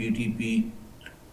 TTP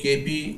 KP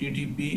TTP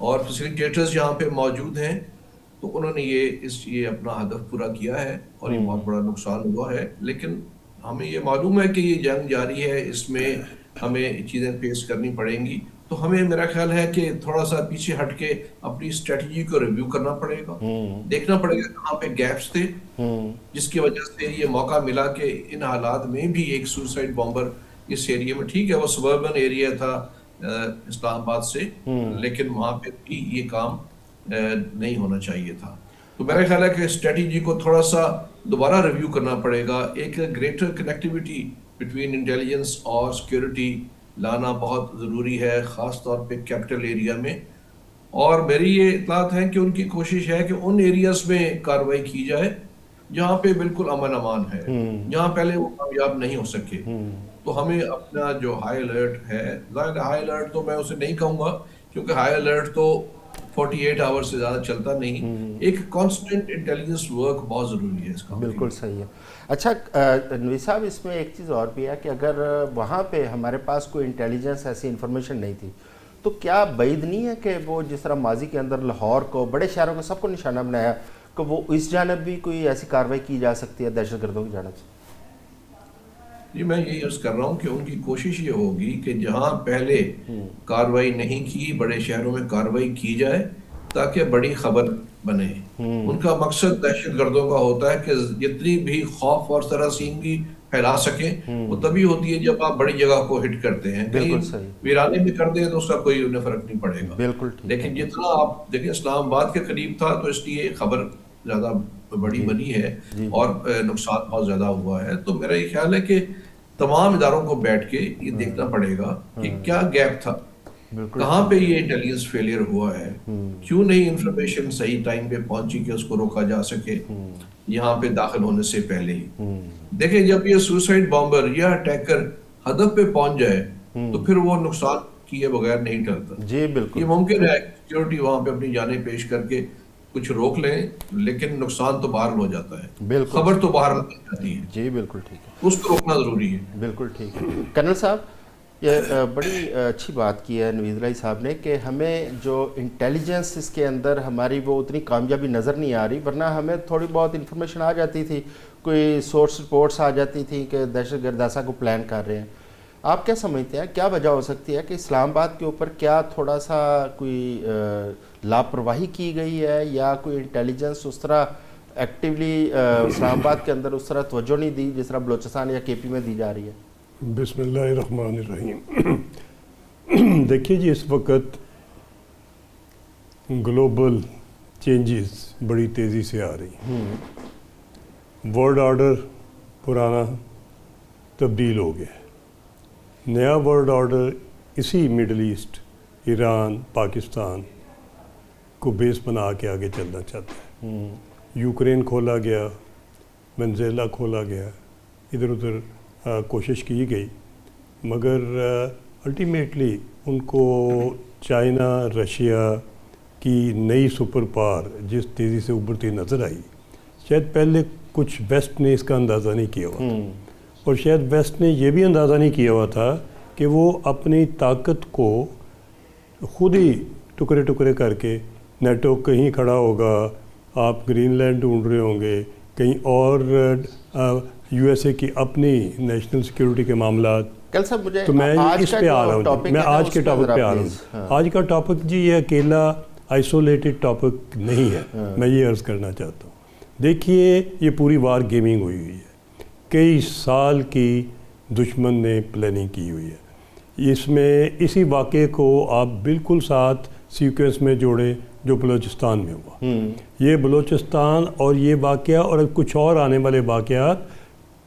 اور facilitators یہاں پہ موجود ہیں، تو انہوں نے یہ اپنا ہدف پورا کیا ہے اور یہ بہت بڑا نقصان ہوا ہے، لیکن ہمیں یہ معلوم ہے کہ یہ جنگ جاری ہے، اس میں ہمیں چیزیں فیس کرنی پڑیں گی، تو ہمیں میرا خیال ہے کہ تھوڑا سا پیچھے ہٹ کے اپنی اسٹریٹجی کو ریویو کرنا پڑے گا، دیکھنا پڑے گا کہاں پہ گیپس تھے جس کی وجہ سے یہ موقع ملا کہ ان حالات میں بھی ایک سوسائڈ بامبر اس ایریا میں، ٹھیک ہے وہ سبربن ایریا تھا اسلام آباد سے، لیکن وہاں پہ بھی یہ کام نہیں ہونا چاہیے تھا. تو میرا خیال ہے کہ اسٹریٹجی کو تھوڑا سا دوبارہ ریویو کرنا پڑے گا. ایک گریٹر کنیکٹیوٹی بٹوین انٹیلیجنس اور سیکیورٹی لانا بہت ضروری ہے، خاص طور پہ کیپٹل ایریا میں. اور میری یہ اطلاعات ہیں کہ ان کی کوشش ہے کہ ان ایریاز میں کارروائی کی جائے جہاں پہ بالکل امن امان ہے، جہاں پہلے وہ کامیاب نہیں ہو سکے. تو ہمیں اپنا جو ہائی الرٹ ہے، ظاہر ہائی الرٹ تو میں اسے نہیں کہوں گا کیونکہ ہائی الرٹ تو 48 آور سے زیادہ چلتا نہیں، ایک کانسٹنٹ انٹیلیجنس ورک بہت ضروری ہے اس کام کے لیے. بالکل صحیح ہے. اچھا نوی صاحب، اس میں ایک چیز اور بھی ہے کہ اگر وہاں پہ ہمارے پاس کوئی انٹیلیجنس ایسی انفارمیشن نہیں تھی تو کیا بعید نہیں ہے کہ وہ جس طرح ماضی کے اندر لاہور کو، بڑے شہروں کو، سب کو نشانہ بنایا، کہ وہ اس جانب بھی کوئی ایسی کارروائی کی جا سکتی ہے دہشت گردوں کی جانب سے؟ جی میں یہ عرض کر رہا ہوں کہ ان کی کوشش یہ ہوگی کہ جہاں پہلے کارروائی نہیں کی، بڑے شہروں میں کارروائی کی جائے تاکہ بڑی خبر بنے. ان کا مقصد دہشت گردوں کا ہوتا ہے کہ جتنی بھی خوف اور سراسیمگی پھیلا سکیں وہ تبھی ہوتی ہے جب آپ بڑی جگہ کو ہٹ کرتے ہیں. کہیں بالکل صحیح، ویرانے میں کر دیں تو اس کا کوئی انہیں فرق نہیں پڑے گا، بالکل ٹھیک. لیکن جتنا آپ دیکھیں اسلام آباد کے قریب تھا تو اس لیے خبر زیادہ بڑی بنی ہے اور نقصان بہت زیادہ ہوا ہے. تو میرا یہ خیال ہے کہ تمام اداروں کو بیٹھ کے یہ دیکھنا پڑے گا کہ کیا گیپ تھا، کہاں پہ یہ انٹیلیجنس فیلئر ہوا ہے، کیوں نہیں انفارمیشن صحیح ٹائم پہ پہنچی کہ اس کو روکا جا سکے یہاں پہ داخل ہونے سے پہلے ہی. دیکھیں جب یہ سوسائڈ بامبر یا اٹیکر ہدف پہ پہنچ جائے تو پھر وہ نقصان کیے بغیر نہیں ٹلتا. جی بالکل، یہ ممکن ہے سیکیورٹی وہاں پہ اپنی جانیں پیش کر کے کچھ روک لیں، لیکن نقصان تو باہر ہو جاتا ہے، بالکل خبر تو باہر نہیں جاتی ہے. جی بالکل ٹھیک ہے، اس کو روکنا ضروری ہے. بالکل ٹھیک ہے. کرنل صاحب، یہ بڑی اچھی بات کی ہے نوید الہی صاحب نے کہ ہمیں جو انٹیلیجنس اس کے اندر ہماری وہ اتنی کامیابی نظر نہیں آ رہی، ورنہ ہمیں تھوڑی بہت انفارمیشن آ جاتی تھی، کوئی سورس رپورٹس آ جاتی تھی کہ دہشت گرد ایسا کو پلان کر رہے ہیں. آپ کیا سمجھتے ہیں کیا وجہ ہو سکتی ہے کہ اسلام آباد کے اوپر کیا تھوڑا سا کوئی لاپرواہی کی گئی ہے، یا کوئی انٹیلیجنس اس طرح ایکٹیولی اسلام آباد کے اندر اس طرح توجہ نہیں دی جس طرح بلوچستان یا کے پی میں دی جا رہی ہے؟ بسم اللہ الرحمن الرحیم. دیکھیے جی، اس وقت گلوبل چینجز بڑی تیزی سے آ رہی ہیں. ورلڈ آرڈر پرانا تبدیل ہو گیا ہے، نیا ورلڈ آرڈر اسی مڈل ایسٹ، ایران، پاکستان کو بیس بنا کے آگے چلنا چاہتا ہے. یوکرین کھولا گیا، وینزویلا کھولا گیا، ادھر ادھر کوشش کی گئی، مگر الٹیمیٹلی ان کو چائنا، رشیا کی نئی سپر پاور جس تیزی سے ابھرتی نظر آئی، شاید پہلے کچھ ویسٹ نے اس کا اندازہ نہیں کیا ہوا تھا، اور شاید ویسٹ نے یہ بھی اندازہ نہیں کیا ہوا تھا کہ وہ اپنی طاقت کو خود ہی ٹکڑے ٹکڑے کر کے، نیٹو کہیں کھڑا ہوگا، آپ گرین لینڈ ڈھونڈ رہے ہوں گے کہیں، اور یو ایس اے کی اپنی نیشنل سیکیورٹی کے معاملات. کل صاحب مجھے تو میں اس پہ آ رہا ہوں، میں آج کے ٹاپک پہ آ رہا ہوں. آج کا ٹاپک جی یہ اکیلا آئسولیٹڈ ٹاپک نہیں ہے، میں یہ عرض کرنا چاہتا ہوں. دیکھیے یہ پوری وار گیمنگ ہوئی ہوئی ہے، کئی سال کی دشمن نے پلاننگ کی ہوئی ہے. اس میں اسی واقعے کو آپ بالکل ساتھ سیکوینس میں جوڑیں جو بلوچستان میں ہوا. یہ بلوچستان اور یہ واقعہ اور کچھ اور آنے والے واقعات،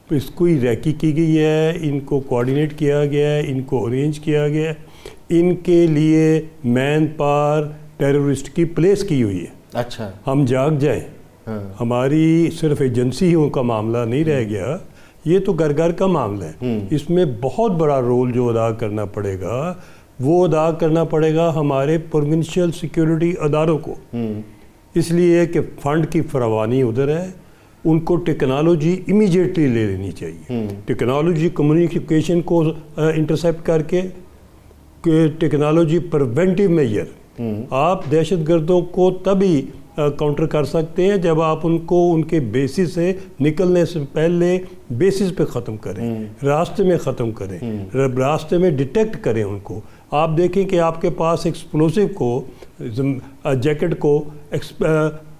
اس کو ہی ریکی کی گئی ہے، ان کو کوآرڈینیٹ کیا گیا ہے، ان کو ارینج کیا گیا ہے، ان کے لیے مین پاور ٹیررسٹ کی پلیس کی ہوئی ہے. اچھا، ہم جاگ جائیں، ہماری صرف ایجنسیوں کا معاملہ نہیں رہ گیا، یہ تو گھر گھر کا معاملہ ہے. اس میں بہت بڑا رول جو ادا کرنا پڑے گا وہ ادا کرنا پڑے گا ہمارے پروونشل سیکیورٹی اداروں کو، اس لیے کہ فنڈ کی فراوانی ادھر ہے. ان کو ٹیکنالوجی امیجیٹلی لے لینی چاہیے، ٹیکنالوجی کمیونیکیشن کو انٹرسیپٹ کر کے، کہ ٹیکنالوجی پریونٹیو میجر آپ دہشت گردوں کو تبھی کاؤنٹر کر سکتے ہیں جب آپ ان کو ان کے بیسس سے نکلنے سے پہلے بیسس پہ ختم کریں، راستے میں ختم کریں، راستے میں ڈیٹیکٹ کریں ان کو. آپ دیکھیں کہ آپ کے پاس ایکسپلوسیو کو جیکٹ کو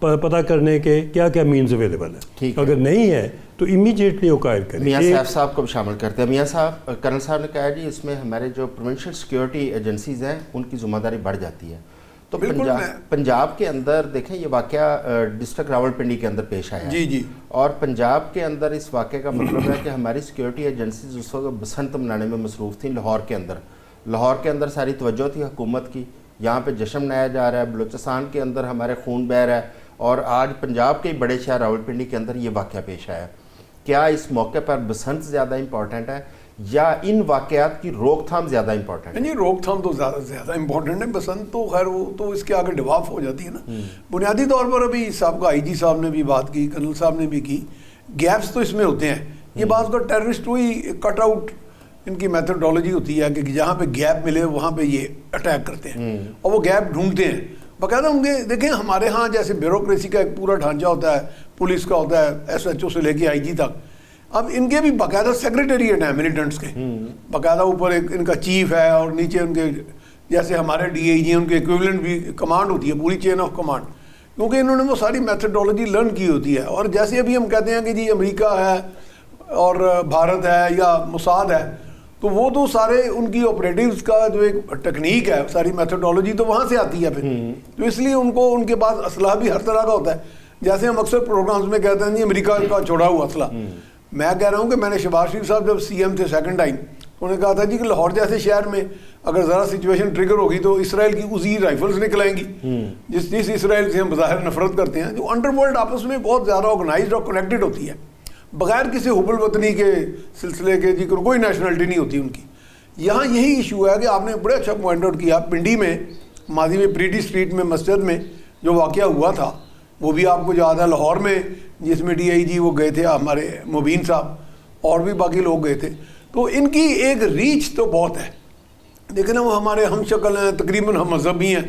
پتہ کرنے کے کیا کیا مینز اویلیبل ہیں. اگر نہیں ہے تو امیجیٹلی اکوائر کریں. میاں صاحب صاحب کو بھی شامل کرتے ہیں. میاں صاحب، کرنل صاحب نے کہا جی اس میں ہمارے جو پروونشل سیکیورٹی ایجنسیز ہیں ان کی ذمہ داری بڑھ جاتی ہے. تو پنجاب کے اندر دیکھیں یہ واقعہ ڈسٹرکٹ راولپنڈی کے اندر پیش آیا ہے. اور پنجاب کے اندر اس واقعے کا مطلب ہے کہ ہماری سیکیورٹی ایجنسیز اس وقت بسنت منانے میں مصروف تھیں. لاہور کے اندر ساری توجہ تھی حکومت کی، یہاں پہ جشن منایا جا رہا ہے. بلوچستان کے اندر ہمارے خون بہہ رہا ہے، اور آج پنجاب کے بڑے شہر راولپنڈی کے اندر یہ واقعہ پیش آیا. کیا اس موقع پر بسنت زیادہ امپورٹنٹ ہے یا ان واقعات کی روک تھام زیادہ امپورٹنٹ ہے؟ جی روک تھام تو زیادہ امپورٹنٹ ہے. بسنت تو خیر وہ تو اس کے آگے ڈیوالو ہو جاتی ہے نا. بنیادی طور پر ابھی سابقہ آئی جی صاحب نے بھی بات کی، کرنل صاحب نے بھی کی، گیپس تو اس میں ہوتے ہیں. یہ بعض کا ٹیررسٹ وہی کٹ آؤٹ ان کی میتھڈولوجی ہوتی ہے کہ جہاں پہ گیپ ملے وہاں پہ یہ اٹیک کرتے ہیں اور وہ گیپ ڈھونڈتے ہیں باقاعدہ. ان کے دیکھیں ہمارے ہاں جیسے بیوروکریسی کا ایک پورا ڈھانچہ ہوتا ہے، پولیس کا ہوتا ہے، ایس ایچ او سے لے کے آئی جی تک. اب ان کے بھی باقاعدہ سیکریٹریٹ ہیں ملیٹنٹس کے، باقاعدہ اوپر ایک ان کا چیف ہے اور نیچے ان کے جیسے ہمارے ڈی آئی جی ان کے ایکویولنٹ بھی کمانڈ ہوتی ہے، پوری چین آف کمانڈ، کیونکہ انہوں نے وہ ساری میتھڈولوجی لرن کی ہوتی ہے. اور جیسے ابھی ہم کہتے ہیں کہ جی امریکہ ہے اور بھارت ہے یا موساد ہے، تو وہ تو سارے ان کی آپریٹیوز کا جو ایک ٹیکنیک ہے، ساری میتھڈولوجی تو وہاں سے آتی ہے پھر. تو اس لیے ان کو ان کے پاس اسلحہ بھی ہر طرح کا ہوتا ہے. جیسے ہم اکثر پروگرامز میں کہتے ہیں جی امریکہ کا چھوڑا ہوا اسلحہ. میں کہہ رہا ہوں کہ میں نے شہباز شریف صاحب جب سی ایم تھے سیکنڈ ٹائم، انہوں نے کہا تھا جی کہ لاہور جیسے شہر میں اگر ذرا سچویشن ٹریگر ہوگی تو اسرائیل کی عزی رائفلز نکل آئیں گی، جس اسرائیل سے ہم بظاہر نفرت کرتے ہیں، جو انڈر ورلڈ آپس میں بہت زیادہ آرگنائزڈ اور کنیکٹڈ ہوتی ہے، بغیر کسی حب الوطنی کے سلسلے کے جی کوئی نیشنلٹی نہیں ہوتی ان کی. یہاں یہی ایشو ہے کہ آپ نے بڑے اچھا پوائنٹ آؤٹ کیا. پنڈی میں ماضی میں پریٹی اسٹریٹ میں مسجد میں جو واقعہ ہوا تھا وہ بھی آپ کو یاد ہے. لاہور میں جس میں ڈی آئی جی وہ گئے تھے ہمارے مبین صاحب اور بھی باقی لوگ گئے تھے. تو ان کی ایک ریچ تو بہت ہے. دیکھیں نا وہ ہمارے ہم شکل ہیں، تقریباً ہم مذہبی ہیں،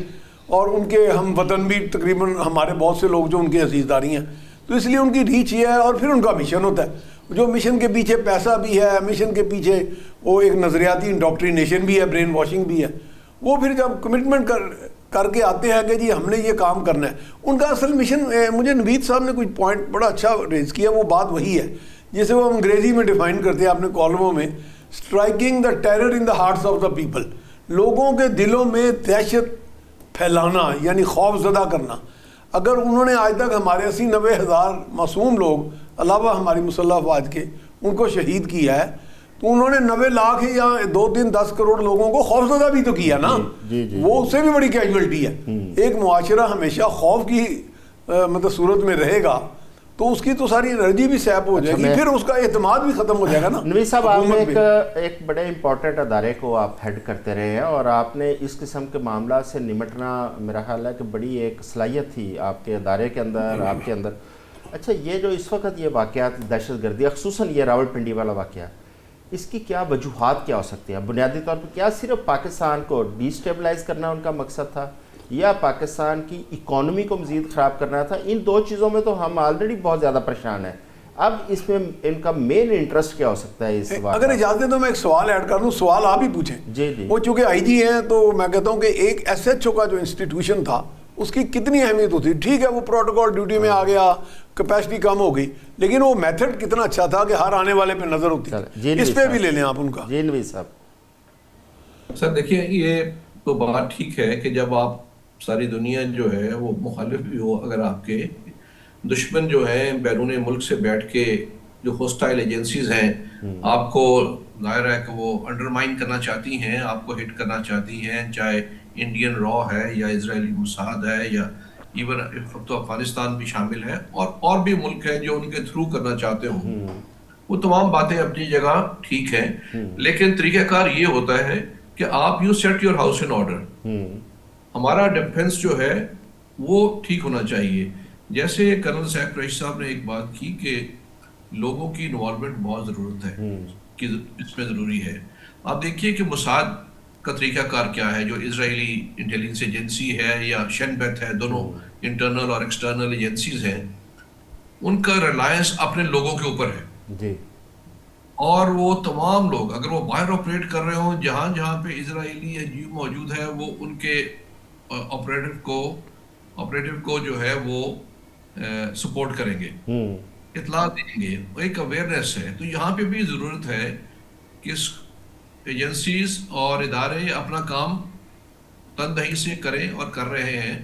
اور ان کے ہم وطن بھی تقریباً ہمارے بہت سے لوگ جو ان کی عزیزداری ہیں. تو اس لیے ان کی ریچ یہ ہے. اور پھر ان کا مشن ہوتا ہے، جو مشن کے پیچھے پیسہ بھی ہے، مشن کے پیچھے وہ ایک نظریاتی انڈوکٹرینیشن بھی ہے، برین واشنگ بھی ہے. وہ پھر جب کمٹمنٹ کر کے آتے ہیں کہ جی ہم نے یہ کام کرنا ہے، ان کا اصل مشن. مجھے نوید صاحب نے کچھ پوائنٹ بڑا اچھا ریز کیا، وہ بات وہی ہے جسے وہ ہم انگریزی میں ڈیفائن کرتے ہیں اپنے کالموں میں، striking the terror in the hearts of the people. لوگوں کے دلوں میں دہشت پھیلانا یعنی خوف زدہ کرنا. اگر انہوں نے آج تک ہمارے 80-90 ہزار معصوم لوگ علاوہ ہماری مسلح افواج کے ان کو شہید کیا ہے، تو انہوں نے 90 لاکھ یا 2-3-10 کروڑ لوگوں کو خوفزدہ بھی تو کیا نا. وہ اس سے بھی بڑی کیجویلٹی ہے. ایک معاشرہ ہمیشہ خوف کی مطلب صورت میں رہے گا تو اس کی تو ساری انرجی بھی سیپ ہو جائے گی، پھر اس کا اعتماد بھی ختم ہو جائے گا نا. نوید صاحب، آپ ایک بڑے امپورٹنٹ ادارے کو آپ ہیڈ کرتے رہے ہیں اور آپ نے اس قسم کے معاملات سے نمٹنا میرا خیال ہے کہ بڑی ایک صلاحیت تھی آپ کے ادارے کے اندر، آپ کے اندر. اچھا، یہ جو اس وقت یہ واقعات دہشت گردی، خصوصاً یہ راولپنڈی والا واقعہ، اس کی کیا وجوہات کیا ہو سکتی ہیں؟ بنیادی طور پر کیا صرف پاکستان کو ڈی اسٹیبلائز کرنا ان کا مقصد تھا یا پاکستان کی اکانومی کو مزید خراب کرنا تھا؟ ان دو چیزوں میں تو ہم آلریڈی بہت زیادہ پریشان ہیں. اب اس میں ان کا مین انٹرسٹ کیا ہو سکتا ہے اس بات؟ اگر اجازت ہے تو میں ایک سوال ایڈ کر دوں. سوال آپ ہی پوچھیں. جی جی. وہ چونکہ آئی جی ہیں تو میں کہتا ہوں کہ ایک ایس ایچ او کا جو انسٹیٹیوشن تھا اس کی کتنی اہمیت ہوتی. ٹھیک ہے وہ پروٹوکول ڈیوٹی میں آ گیا، کیپیسٹی کم ہو گئی، لیکن وہ میتھڈ کتنا اچھا تھا کہ ہر آنے والے پہ نظر ہوتی. اس پہ بھی لے لیں آپ ان کا. جی نوید صاحب. سر دیکھیے، یہ تو بات ٹھیک ہے کہ جب آپ ساری دنیا جو ہے وہ مخالف بھی ہو، اگر آپ کے دشمن جو ہیں بیرون ملک سے بیٹھ کے جو ہوسٹائل ایجنسیز ہیں آپ کو ظاہر ہے کہ وہ انڈرمائن کرنا چاہتی ہیں، آپ کو ہٹ کرنا چاہتی ہیں، چاہے انڈین را ہے یا اسرائیلی موساد ہے یا ایون تو افغانستان بھی شامل ہے اور بھی ملک ہیں جو ان کے تھرو کرنا چاہتے ہوں. وہ تمام باتیں اپنی جگہ ٹھیک ہیں، لیکن طریقہ کار یہ ہوتا ہے کہ آپ you set your house in order. ہمارا ڈیفنس جو ہے وہ ٹھیک ہونا چاہیے. جیسے کرنل صاحب قریشی صاحب نے ایک بات کی کہ لوگوں کی انوالومنٹ بہت ضرورت ہے کہ اس میں ضروری ہے. آپ دیکھیے کہ موساد کا طریقہ کار کیا ہے. جو اسرائیلی انٹیلیجنس ایجنسی ہے یا شین بیت ہے، دونوں انٹرنل اور ایکسٹرنل ایجنسیز ہیں، ان کا ریلائنس اپنے لوگوں کے اوپر ہے. جی. اور وہ تمام لوگ اگر وہ باہر آپریٹ کر رہے ہوں، جہاں جہاں پہ اسرائیلی ایجنسی موجود ہے، وہ ان کے آپریٹو کو جو ہے وہ سپورٹ کریں گے، اطلاع دیں گے. ایک اویئرنیس ہے. تو یہاں پہ بھی ضرورت ہے کہ ایجنسیز اور ادارے اپنا کام تندہی سے کریں اور کر رہے ہیں.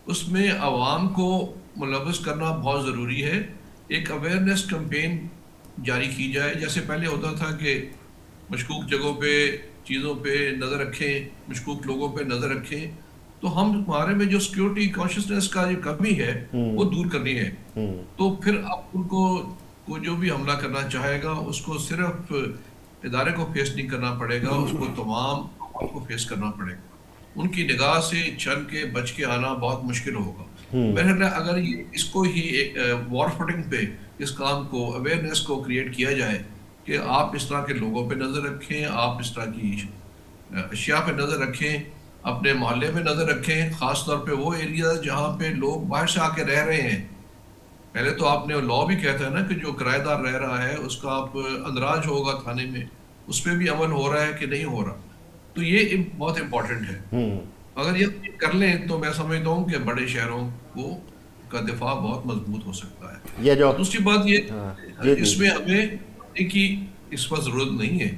اس میں عوام کو ملوث کرنا بہت ضروری ہے. ایک اویئرنیس کمپین جاری کی جائے. جیسے پہلے ہوتا تھا کہ مشکوک جگہوں پہ چیزوں پہ نظر رکھیں، مشکوک لوگوں پہ نظر رکھیں. تو ہمارے میں جو سیکیورٹی کانشیسنس کا جو کمی ہے وہ دور کرنی ہے. تو پھر اب ان کو جو بھی حملہ کرنا چاہے گا اس کو صرف ادارے کو فیس نہیں کرنا پڑے گا، اس کو تمام عوام کو فیس کرنا پڑے گا. ان کی نگاہ سے چل کے بچ کے آنا بہت مشکل ہوگا. بہرحال اگر اس کو ہی وار فوٹنگ پہ اس کام کو اویئرنیس کو کریٹ کیا جائے کہ آپ اس طرح کے لوگوں پہ نظر رکھیں، آپ اس طرح کی اشیاء پہ نظر رکھیں، اپنے محلے میں نظر رکھیں، خاص طور پہ وہ ایریا جہاں پہ لوگ باہر سے آ کے رہ رہے ہیں. پہلے تو آپ نے لا بھی کہتا ہے نا کہ جو کرایہ دار رہ رہا ہے اس کا آپ اندراج ہوگا تھانے میں، اس پہ بھی عمل ہو رہا ہے کہ نہیں ہو رہا. تو یہ بہت امپورٹنٹ ہے. اگر یہ کر لیں تو میں سمجھتا ہوں کہ بڑے شہروں کو کا دفاع بہت مضبوط ہو سکتا ہے. یہ جو دوسری بات یہ اس میں ہمیں کی اس پر ضرورت نہیں ہے.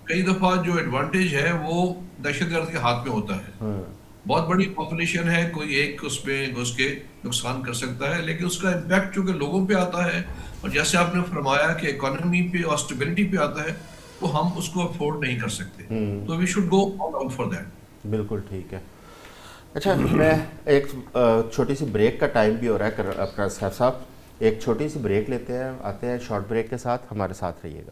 کئی دفعہ جو ایڈوانٹیج ہے وہ دہشت گرد کے ہاتھ میں ہوتا ہے. بہت بڑی پاپولیشن ہے، کوئی ایک اس میں گھس کے نقصان کر سکتا ہے، لیکن اس کا امپیکٹ چونکہ لوگوں پہ آتا ہے اور جیسے آپ نے فرمایا کہ اکانومی پہ اور اسٹیبلٹی پہ آتا ہے، تو ہم اس کو افورڈ نہیں کر سکتے. تو we should go all out for that. بالکل ٹھیک ہے. اچھا، میں ایک چھوٹی سی بریک کا ٹائم بھی ہو رہا ہے اپنا صاحب. ایک چھوٹی سی بریک لیتے ہیں، آتے ہیں شارٹ بریک کے ساتھ. ہمارے ساتھ رہیے گا.